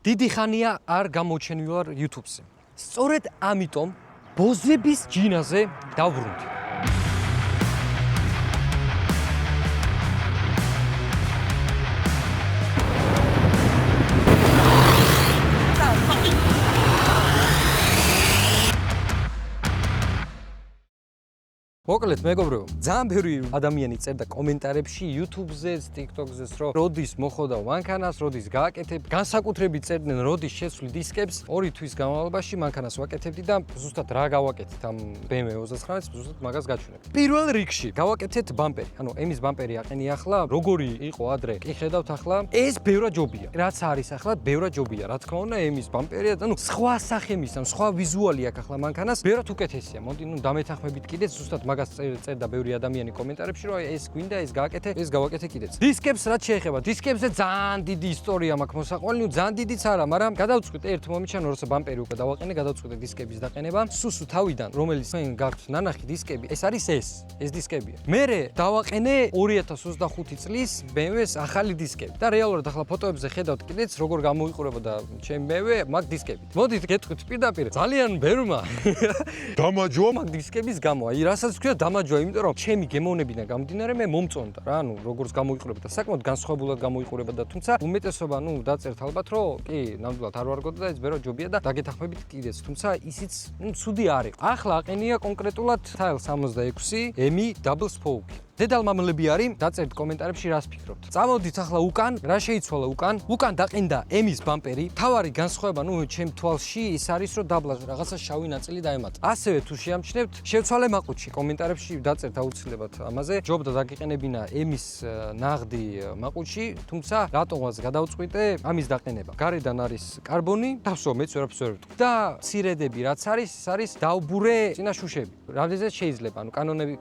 დიდი ხანია არ გამოჩენილ ვარ YouTube-ზე. სწორედ ამიტომ ბოზების ჯინაზე დავბრუნდი. მოკლედ მეგობრებო, ძალიან ბევრი ადამიანი წერდა კომენტარებში YouTube-ზე, TikTok-ზე, რომ როდის მოხდა მანქანას, როდის გააკეთებ. განსაკუთრებით წერდნენ როდის შეცვლი დისკებს. 2 თვის განმავლობაში მანქანას ვაკეთებდი და ზუსტად რა გავაკეთეთ ამ BMW 39-ს, ზუსტად მაგას გაჩვენებ. პირველ რიგში გავაკეთეთ ბამპერი. ანუ ემის ბამპერი აყენი ახლა, როგორი იყო ადრე. კი ხედავთ ახლა, ეს ბევრად ჯობია. რაც არის ახლა, ბევრად ჯობია. რა თქმა უნდა, ემის ბამპერია, ანუ სხვა სახემის, ან სხვა ვიზუალი აქვს ახლა მანქანას, ბევრად უკეთესია. მოდი, დამეთანხმებით კიდეც ზუსტად მაგას წერდა ბევრი ადამიანი კომენტარებში, რომ ეს გვინდა, ეს გააკეთე, ეს გავაკეთე კიდეც. დისკებს რაც შეეხება, დისკებზე ძალიან დიდი ისტორია მაქვს მოსაყვანილი, ძალიან დიდიც არა, მაგრამ გადავწყვიტე ერთ მომენტში, როცა ბამპერი უკვე დავაყენე, გადავწყვიტე დისკების დაყენება. სუსუ თავიდან, რომელიც მენ გაქვთ ნანახი დისკები, ეს არის ეს დისკებია. მერე დავაყენე 2025 წლის BMW-ს ახალი დისკები და რეალურად ახლა ფოტოებზე ხედავთ კიდეც, როგორ გამოიყურებოდა ჩემი BMW მაგ დისკებით. მოდით გეტყვით პირდაპირ, ძალიან ბევრმა დამაჯვა მაგ დისკების გამო. აი, რასაც ვქნა დამაჯვა, იმიტომ რომ ჩემი გემოვნებიდან გამომდინარე მე მომწონდა რა, ანუ როგორც გამოიყურებოდა, საკმაოდ განსხვავებულად გამოიყურებოდა, თუმცა უმეტესობა, დაწერთ ალბათ, რომ კი, ნამდვილად არ ვარგოდა და ეს ბევრად ჯობია და დაგეთანხმებით კიდეც, თუმცა ისიც, ცუდი არ იყო. ახლა აყენია კონკრეტულად Style 66 M Double Spoke. დედალმამლები არის, დაწერთ კომენტარებში რას ფიქრობთ. წამოდით ახლა უკან, რა შეიცვალა უკან? უკან დაყენდა ემის ბამპერი. თავარი განსხვავება, ჩემ თვალში ის არის, რომ დაბლა რაღაცა შავი ნაწილი დაემატა. ასევე თუ შეამჩნევთ, შევცვალე მაყუთში, კომენტარებში დაწერთ აუცილებლად ამაზე. ჯობდა დაგიყენებინა ემის ნაღდი მაყუთში, თუმცა რატომაც გადავწყვიტე ამის დაყენება. გარედან არის კარბონი, დავსო მეც ვერაფერს ვერ ვიტყვი. და ცირედები რაც არის, ეს არის დაუბურე წინაშუშები. რამდენზეც შეიძლება,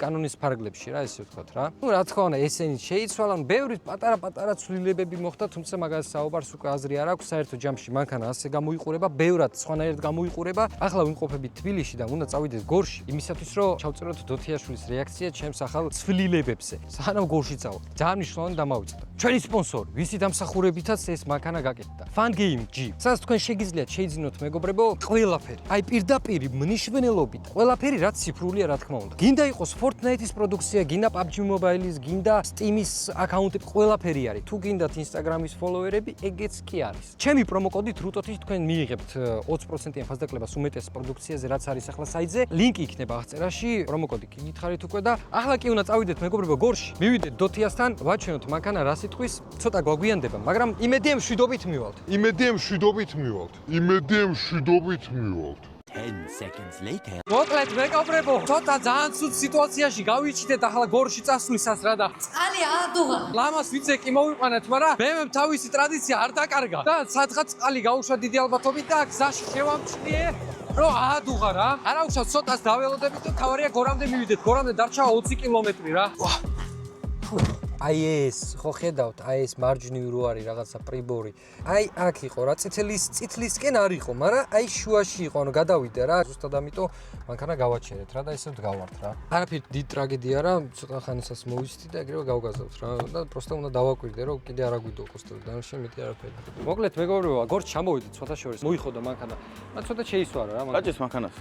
კანონის ფარგლებში რა ესე ვთქვა. რა თქმა უნდა ესენი შეიცვალა, ბევრი პატარა ცვლილებები მოხდა, თუმცა მაგას საუბარს უკვე აზრი არ აქვს, საერთო ჯამში მანქანა ასე გამოიყურება, ბევრად სხვანაირად გამოიყურება. ახლა ვიმყოფებით თბილისში და უნდა წავიდეთ გორში, იმისათვის რომ ჩავწეროთ დოთიაშვილის რეაქცია ჩემს ახალ ცვლილებებზე. სანამ გორში წავალ, ძალიან მნიშვნელოვანი დამავიწყდა. ჩვენი სპონსორი, ვისი დამსახურებითაც ეს მანქანა გაკეთდა. Fun Game G. სადაც თქვენ შეგიძლიათ შეიძინოთ მეგობრებო, ყველაფერი. აი პირდაპირ მნიშვნელობით, ყველაფერი რაც ციფრულია, რა თქმა უნდა. გინდა იყოს Fortnite-ის პროდუქცია, გინდა PUBG Mobile-ის, გინდა Steam-ის აკაუნტები, ყველაფერი არის. თუ გინდათ Instagram-ის ფოლოვერები, ეგეც კი არის. ჩემი პრომოკოდით რუტოთი თქვენ მიიღებთ 20%-იან ფასდაკლებას უმეტეს პროდუქციაზე, რაც არის ახლა საიტზე. ლინკი იქნება აღწერაში, პრომოკოდი გითხარით უკვე და ახლა კი უნდა წავიდეთ მეგობრებო გორში. მივიდეთ დოთიასთან, ვაჩვენოთ მანქანა რა სიტყვის, ცოტა გვაგვიანდება, მაგრამ იმედია მშვიდობით მივალთ. 10 seconds later. მოკლედ მეგობრებო, ცოტა ძალიან ცუდ სიტუაციაში გავიჩინეთ ახლა გორში წასვლისას რა და წყალი აადუღა. ლამას ვიცე კი მოვიყვანეთ, მაგრამ მე თავისი ტრადიცია არ დაკარგა და სადღაც წყალი გაუშვა დიდი ალბათობით და გზაში შევამჩნიე, რომ აადუღა რა. არა უშავს ცოტას დაველოდებით და თავარია გორამდე მივიდეთ. გორამდე დარჩა 20 კილომეტრი რა. აი ეს, ხო ხედავთ, აი ეს მარჯვნივ რო არის რაღაცა პრიბორი. აი აქ იყო რა, წითლისკენ არ იყო, მაგრამ აი შუაში იყო, ანუ გადავიდე რა, ზუსტად ამიტომ მანქანა გავაჩერეთ რა და ესე ვდგავართ რა. არაფერი დიდი ტრაგედია რა, ცოტა ხანისას მოვიცდი და ეგრევე გავგაზავთ რა და პროსტა უნდა დავაკვირდე, რომ კიდე არ აგვიდო კოსტები, დანარჩენ მეტი არაფერი. მოკლედ მეგობრებო, გორში ჩამოვიდით ცოტა შორის, მოიხოდა მანქანა. მაგრამ ცოტა შეისვარა რა მანქანა. გაჭის მანქანას.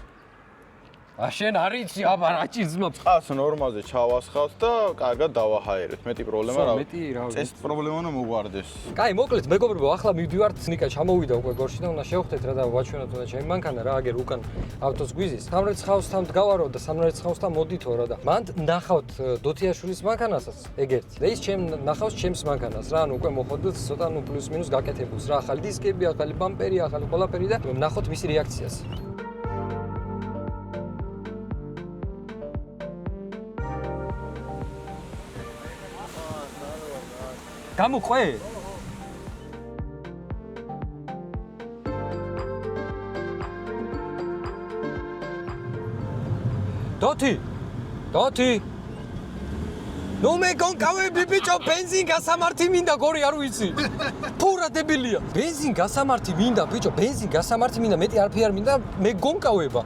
შენ არ იცი, აბა რა ჭიძმობ. ყავს ნორმალზე ჩავასხავთ და კარგად დავაჰაერეთ. მეტი პრობლემა რა. მეტი რა. წესით პრობლემა უნდა მოგვარდეს. კაი, მოკლედ მეგობრებო, ახლა მივდივართ, ნიკა ჩამოვიდა უკვე გორში და უნდა შევხვდეთ რა და ვაჩვენოთ უნდა ჩემი მანქანა რა, აგერ უკან ავტოს გვიზის. სამრეცხაოსთან მდგავარო და სამრეცხაოსთან მოდითო რა და მანდ ნახავთ დოთიაშვილის მანქანასაც ეგერთი. და ის ნახავს ჩემს მანქანას რა, ანუ უკვე მოხდეთ ცოტა პლუს მინუს გაკეთებულს რა, ახალი დისკები, ახალი ბამპერი, ახალი ყველაფერი და ნახოთ მისი რეაქციას. გამოყვე? დოთი. ნუ მე გონკავები ბიჭო, ბენზინ გასამართი მინდა, გორი არ ვიცი. ფურა დებილია. ბენზინ გასამართი მინდა, ბიჭო, ბენზინ გასამართი მინდა, მეტი არაფერი არ მინდა, მე გონკავება.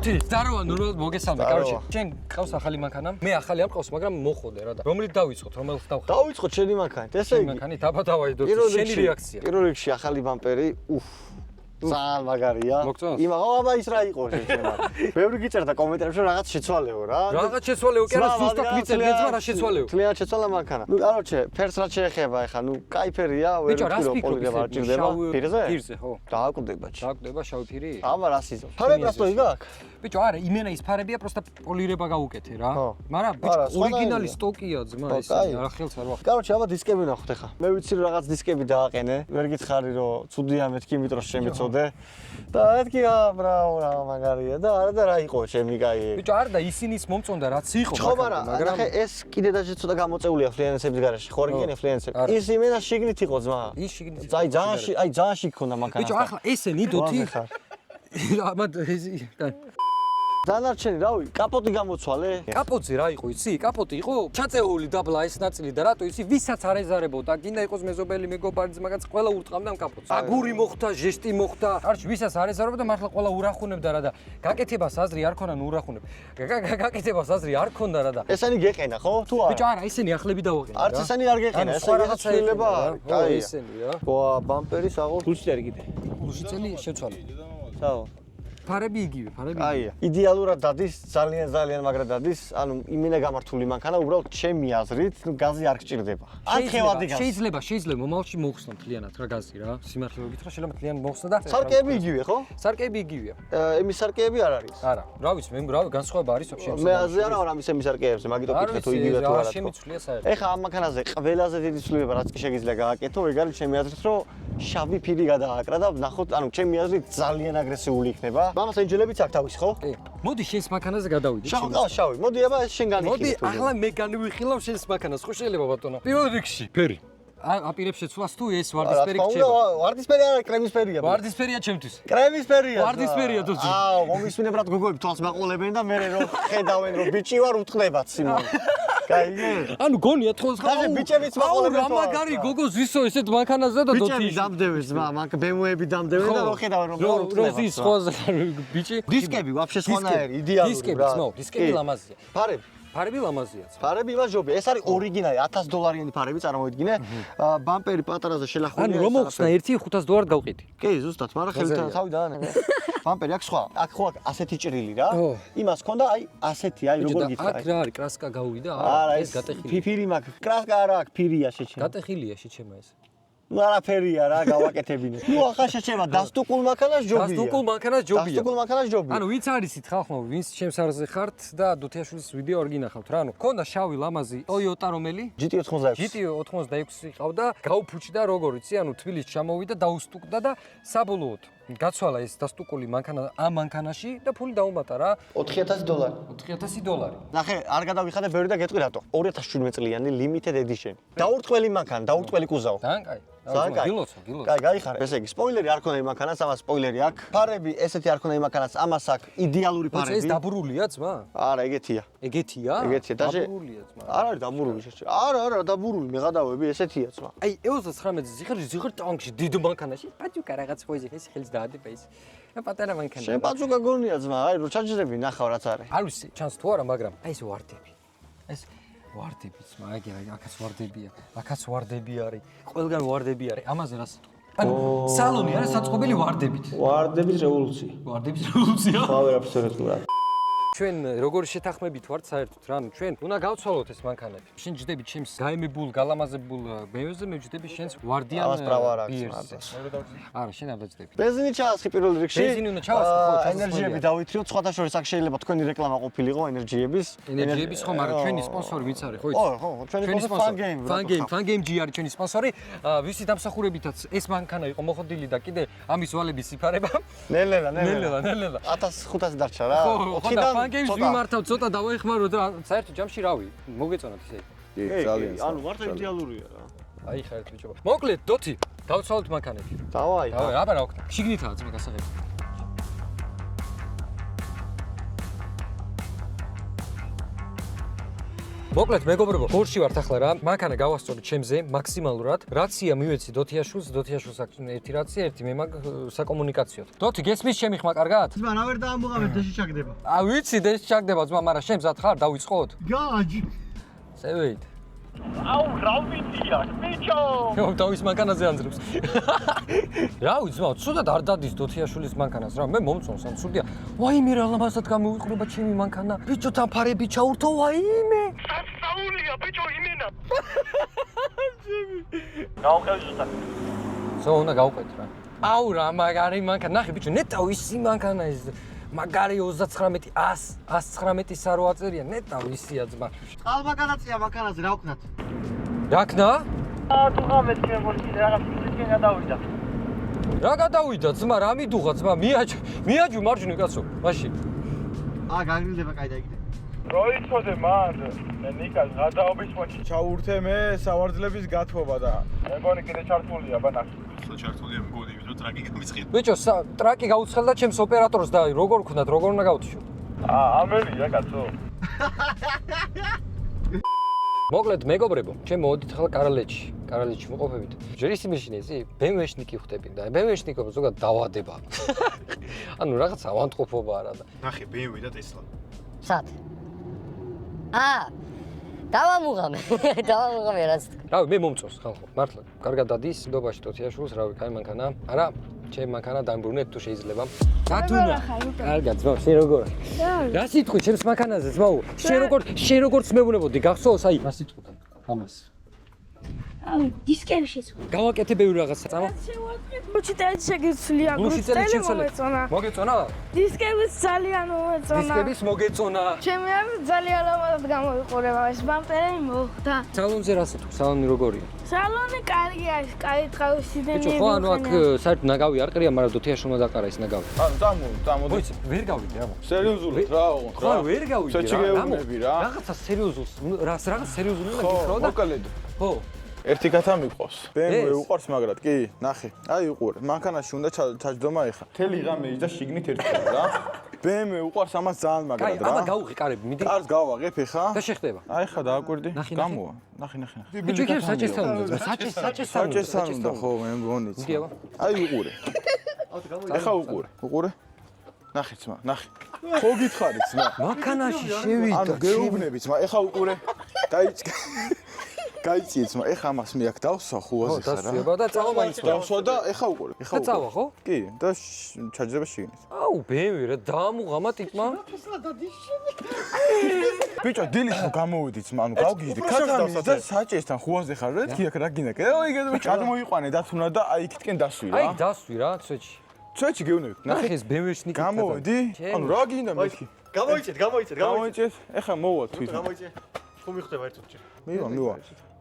დოთი, ზაროა ნორმალურად მოგესალმე. ზაროა. კაროჩე, შენ ყავს ახალი მანქანა? მე ახალი არ მყავს, მაგრამ მოხოდე რა და. რომლით დავიწყოთ, რომელს დავხარ? დავიწყოთ შენი მანქანით, ესე იგი. მანქანი დაბადავაი დოთი, შენი რეაქცია. პირველ რიგში ახალი ბამპერი, ძალიან მაგარია. მოგწონს? აბა ის რა იყო შეჩემა. ბევრი გიწერდა კომენტარებში რაღაც შეცვალეო რა. რაღაც შეცვალეო, კი არა, ზუსტად ვიწერდეთ, რა შეცვალეო. ძალიან შეცვალა მანქანა. короче, ფერს რა შეეხება ახლა, კაი ფერია, ვერ ვფიქრო პოლირება არ ჭირდება. პირზე? პირზე, ხო. დააკვდება ჩი. დააკვდება შავი ფირი? აბა რა სიზავს. ფარები რასტოი გაქვს? ბიჭო, არა, იმენა ის ფარებია, პროსტა პოლირება გავუკეთე რა. ხო. მაგრამ არა, ბიჭო, სხვანაირია. ორიგინალი სტოკია ძმა ხო, ეს, კაი. არა ხელს არ ვახ. короче, აბა დისკები ნახოთ ახლა. მე ვიცი რომ რაღაც დისკები დააყენე. ვერ გითხარი რომ ცუდია მეთქი, იმიტომ რომ შემიწოდე. და მეთქი რა მაგარია და არა და რა იყო ჩემი კაი. ბიჭო, არა და ისინის მომწონდა რაც იყო, ხო, მაგრამ ნახე ეს კიდე დაჟე ცოტა გამოწეულია ფლიანსების garaში. ხო, რიგენი ფლიანსები. ის იმენა შიგნით იყო ძმა. ის შიგნით. აი ძალიან შიგ ქონდა მანქანა. ბიჭო, ახლა ესენი დოთი. ამად დანარჩენი რავი, კაპოტი გამოცვალე? კაპოტზე რა იყო, იცი? კაპოტი იყო ჩაწეული დაბლა ეს ნაწილი და რატო იცი? ვისაც არ ეზარებოდა, გინდა იყოს მეზობელი, მეგობარი, მაგაც ყველა ურტყამდა ამ კაპოტს. აგური მოხდა, ჟესტი მოხდა. არჩი ვისაც არ ეზარებოდა, მართლა ყველა ურახუნებდა რა და გაკეთებას აზრი არ ქონა, ნუ ურახუნებ. გაკეთებას აზრი არ ქონდა რა და. ესენი გეყენა, ხო? თუ არა? ბიჭო, არა, ესენი ახლები დავაყენე რა. არც ესენი არ გეყენა, სხვა რაღაცა შეიძლება. კაი, ესენი რა. ხო, ბამპერის აღარ გულში წერი კიდე. გულში წელი შევცვალე. ჩაო. ფარები იგივე, ფარები. აია. იდეალურად დადის, ძალიან მაგრად დადის. ანუ იმენა გამართული მანქანა, უბრალოდ ჩემი აზრით, ნუ გაზი არ გჭირდება. არ ხევადი გაზი. შეიძლება მომავალში მოხსნა მთლიანად რა გაზი რა. სიმართლე გითხრა, შეიძლება მთლიანად მოხსნა და სარკეები იგივე, ხო? სარკეები იგივეა. ემის სარკეები არ არის. არა, რა ვიცი, მე განსხვავება არის ოქშენს. მე აზე არა ვარ ამის ემის სარკეებზე, მაგიტო ვკითხე თუ იგივე თუ არა. შემიცვლია საერთოდ. ეხა ამ მანქანაზე ყველაზე დიდი ცვლილება რაც კი შეგიძლია გააკეთო, ეგ არის ჩემი აზრით, რომ შავი ფირი გადააკრა და ნახოთ, ანუ ჩემი აზრით ძალიან აგრესიული იქნება. მამას ენჯელებიც აქვს თავის, ხო? კი. მოდი შენს მანქანაზე გადავიდე. შავი. მოდი აბა ეს შენ განიხილე. მოდი, ახლა მე განვიხილავ შენს მანქანას, ხო შეიძლება ბატონო? პირველ რიგში, ფერი. აპირებს შეცვლას თუ ეს ვარდისფერი გჭირდება? ვარდისფერი არა, კრემისფერია. ვარდისფერია ჩემთვის. კრემისფერია. ვარდისფერია თუ. აუ, მომისმინებ რა გოგოები თვალს მაყოლებენ და მე რომ ხედავენ რომ ბიჭი ვარ უთყდებათ სიმონ. კაი. ანუ გონია თხოვს ხა. ხა ბიჭებიც მაყოლებენ. აუ, რა მაგარი გოგო ზისო ესეთ მანქანაზე და დოთი. ბიჭები დამდევენ ზმა, BMW-ები დამდევენ და რომ ხედავენ რომ მე უთყდებათ. რო ზის ხოზე ბიჭი. დისკები вообще სხვანაირი, იდეალური. დისკები ძმაო, დისკები ლამაზია. ფარები. ფარები ლამაზია. ფარები იმას ჯობია. ეს არის ორიგინალი $1000 ფარები წარმოიდგინე. ბამპერი პატარაზე შელახულია. ანუ რომ მოხსნა ერთი $500 გავყიდი. კი, ზუსტად, მაგრამ ხელთან თავი დაანე. ბამპერი აქ სხვა. აქ ხო ასეთი ჭრილი რა. იმას ქონდა აი ასეთი, აი როგორ გითხრა. აქ რა არის, კრასკა გავუვიდა? არა, ეს გატეხილი. ფიფირი მაქვს. კრასკა არა აქვს, ფირია შეჩემა. გატეხილია შეჩემა ეს. ნუ არაფერია რა, გავაკეთებინე. ნუ ახლა შეჩემა დასტუკულ მანქანას ჯობია. დასტუკულ მანქანას ჯობია. დასტუკულ მანქანას ჯობია. ანუ ვინც არისით ხალხო, ვინც ჩემს არზე ხართ და დუთიაშვილის ვიდეო არ გინახავთ რა. ანუ ქონდა შავი ლამაზი Toyota რომელი? GT 86. GT 86 ყავდა, გაუფუჭდა როგორ იცი, ანუ თბილისში ჩამოვიდა, დაუსტუკდა და საბოლოოდ გაცვალა ეს დასტუკული მანქანა ამ მანქანაში და ფული დაუმატა რა. $4000. $4000. ნახე, არ გადავიხადე ბევრი და გეტყვი რატო. 2017 წლიანი limited edition. დაურტყველი მანქანა, დაურტყველი კუზავ. ძალიან კაი. ძალიან კაი. გილოცო. კაი, გაიხარე. ესე იგი, სპოილერი არ ქონა იმ მანქანას, ამას სპოილერი აქვს. ფარები ესეთი არ ქონა იმ მანქანას, ამას აქვს იდეალური ფარები. ეს დაბრულია ძმა? არა, ეგეთია. ეგეთია? ეგეთია, დაჟე. დაბრულია ძმა. არ არის დაბურული შეჭე. არა, დაბურული, მეღადავები ესეთია ძმა. აი 99-ზე ზიღარ ტანკში დიდ მანქანაში პაჭუკა რაღაც ხოიზე ეს ხელს დაადებ ეს პატარა მანქანა. შენ პაჭუკა გონია ძმა, აი რო ჩაჯერები ნახავ რაც არის. არ ვიცი, ჩანს თუ არა, მაგრამ აი ეს ვარდები. ეს ვარდები ძმა, აი აქაც ვარდებია, აქაც ვარდები არის, ყველგან ვარდები არის. ამაზე რას იტყვი? ანუ სალონი არის საწყობილი ვარდებით. ვარდების რევოლუცია. ვარდების რევოლუცია. ხო, ვერაფერს ვერ ეთქვა. ჩვენ როგორ შეთანხმებით ვართ საერთოდ რა, ანუ ჩვენ უნდა გავცვალოთ ეს მანქანები. შენ ჯდები ჩემს გაემებულ, გალამაზებულ BMW-ზე, მე ჯდები შენს ვარდიან ამას პრავა არ აქვს BR-ზე. არა, შენ არ დაჯდები. ბენზინი ჩაასხი პირველ რიგში. ბენზინი უნდა ჩავასხო, ხო, ენერგიები დავითრიოთ, სხვათა შორის აქ შეიძლება თქვენი რეკლამა ყოფილიყო ენერგიების. ენერგიების ხო, მაგრამ ჩვენი სპონსორი ვინც არის, ხო იცი? ხო, ჩვენი სპონსორი Fun Game G არის ჩვენი სპონსორი. ვისი დამსახურებითაც ეს მანქანა იყო მოხდილი და კიდე ამის ვალების სიფარება. ნელელა. 1500 დარჩა რა. ხო, და Fun Games ვიმართავ ცოტა დავაეხმარო და საერთოდ ჯამში რავი, მოგეწონათ ისე. კი, ძალიან. ანუ მართლა იდეალურია რა. აი ხარეთ ბიჭო. მოკლედ, დოთი, დავცვალოთ მანქანები. დავაი. აბა რა ვქნა. შიგნითაა ძმა გასაღები. მოკლედ მეგობრებო, გორში ვართ ახლა რა. მანქანა გავასწორე ჩემზე მაქსიმალურად. რაცია მივეცი დოთიაშვილს აქვს ერთი რაცია, ერთი მე მაგ საკომუნიკაციოდ. დოთი გესმის ჩემი ხმა კარგად? ძმა რა ვერ დაამოღამეთ დეში ჩაგდება. ვიცი დეში ჩაგდება ძმა, მაგრამ შენ მზად ხარ დავიწყოთ? გააჯი. წევით. აუ რა ვიცია ბიჭო თავის მანქანაზე ანძრებს. რა ვიცი ძმა, ცუდად არ დადის დოთიაშვილის მანქანას რა. მე მომწონს ამ ცუდია. ვაიმე რა ლამაზად გამოვიყრება ჩემი მანქანა. ბიჭო თამფარები ჩაურთო ვაიმე. სასწაულია ბიჭო იმენა გაუყევსა ზო უნდა გავყვეთ რა. აუ რა მაგარი მანქანა. ნახე ბიჭო, ნეტავ ისი მანქანა ეს. მაგარი 39 119 სარო აწერია, ნეტავ ისია ძმა. წყალმაგანაცია მანქანაზე რა ვქნათ? რა ქნა? თუ გამეთქე მოდი რაღაც ისე გადავიდა რა გადავიდა ძმა, რა მიდუღა ძმა, მიაჯუ მარჯვნივ კაცო, მაშინ. გაგრილდება კაი დაიგდე. როიცოდე მან მე ნიკას გადაობის მოჭი ჩაურთე მე სავარძლების გათბობა და მეგონი კიდე ჩართულია ბანახი ჩართულია მგონი ვიდრე ტრაკი გამიცხიდა. ბიჭო, ტრაკი გაუცხელდა ჩემს ოპერატორს და როგორ ვქნათ, როგორ უნდა გავთიშო? ამელია კაცო მოკლედ მეგობრებო, ჩემ მოდით ახლა კარალეთში მოყოფებით. ჯერ იმიშინე ისი BMW-შნიკი ხვდები და BMW-შნიკობა ზოგადად დავადება. ანუ რაღაც ავანტყოფობა არა და. ნახე BMW და Tesla. სად? დავამუღამე რაც რავი, მე მომწონს ხალხო, მართლა. კარგად დადის ნდობაში დოთიაშვილს, რავი, კაი მანქანა. არა, ჩემ მანქანა დამბრუნეთ თუ შეიძლება. დათუნა. კარგად, ძმაო, შენ როგორ? რა სიტყვი ჩემს მანქანაზე, ძმაო? შენ როგორც მევუნებოდი, გახსოვს აი? რა სიტყვიდან? ამას. დისკები შეცვალა. გავაკეთე ბევრი რაღაცა, წამა? გუჩი წელი შეგიცვლია, გუჩი წელი შემცვალე. მოგეწონა? დისკების ძალიან მომეწონა. დისკების მოგეწონა. ჩემი არ ძალიან ლამაზად გამოიყურება, ეს ბამპერი მოხდა. სალონზე რა სიტყვი? სალონი როგორია? სალონი კარგია, კაი თავისიდან ბიჭო, ხო ანუ აქ საერთოდ ნაგავი არ ყრია, მაგრამ დოთიაშვილმა დაყარა ის ნაგავი. ანუ წამოდი. მოიცი, ვერ გავიდე აბა. სერიოზულად რა ოღონდ ხო, ვერ გავიდე რა. შეჩიგეუნები რა. რაღაცა სერიოზულს, რაღაც სერიოზული უნდა ხო, გიქრო და. მოკლედ. ხო. ერთი კათა მიყვავს. BMW უყარს მაგრად, კი, ნახე. აი უყურე, მანქანაში უნდა ჩაჯდომა ეხა. თელი ღამე ის და შიგნით ერთხელ რა. BMW უყარს ამას ძალიან კაი, მაგრად რა. აბა გავუღი კარები, მიდი. კარს გავაღებ ეხა. და შეხდება. აი ხა დააკვირდი. ნახე. გამოვა. ნახე. ბიჭო, იქ საჭესთან უნდა, საჭესთან უნდა ხო, მე მგონიც. მიდი აბა. აი უყურე. ეხა უყურე. ნახე ძმა, ნახე. ხო გითხარი ძმა. მანქანაში შევიდა. ანუ გეუბნები ძმა, ეხა უყურე. დაიჭი. გაიწიე ძმა, ეხა ამას მე აქ დავსვა ხუაზე ხარ რა. დასვება და წავა მაინც. დავსვა და ეხა უყურე. და წავა ხო? კი, და ჩაჯდება შიგნით. აუ, BMW რა დაამუღამა ტიპმა. ბიჭო, დილის ხო გამოვიდი ძმა, ანუ გავგიჟდი. კაცამი და საჭესთან ხუაზე ხარ რა, კი აქ რა გინდა? ой, ბიჭო, გადმოიყვანე დათუნა და აი იქითკენ დასვი რა. აი, დასვი რა, ცვეჩი. ცვეჩი გეუნები. ნახე ეს BMW-შნიკი. გამოვიდი? ანუ რა გინდა მეთქი? გამოიწეთ. ეხა მოვა თვითონ. ხომ მიხდება ერთ წუთში.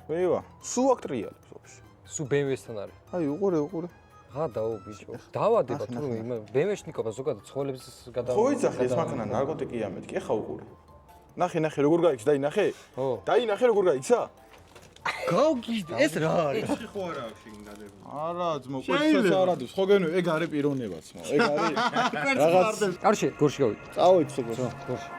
მივა. სულ აქ ტრიალებს ვაფშე. სუ BMW-სთან არის. აი, უყურე. გადაო ბიჭო. დავადება თუ BMW-შნიკობა ზოგადად ცხოველებს გადავა. ხო იცახე ეს მანქანა ნარკოტიკია მეთქი, ეხა უყურე. ნახე როგორ გაიქს, დაინახე? ხო. დაინახე როგორ გაიქსა? გავგიჟდი, ეს რა არის? არა, ძმო, ყველას არ ადოს. ხო გენო, ეგ არის პიროვნებაც, მო. ეგ არის რაღაც კარში, გორში გავიდე. წავით სულ. გორში.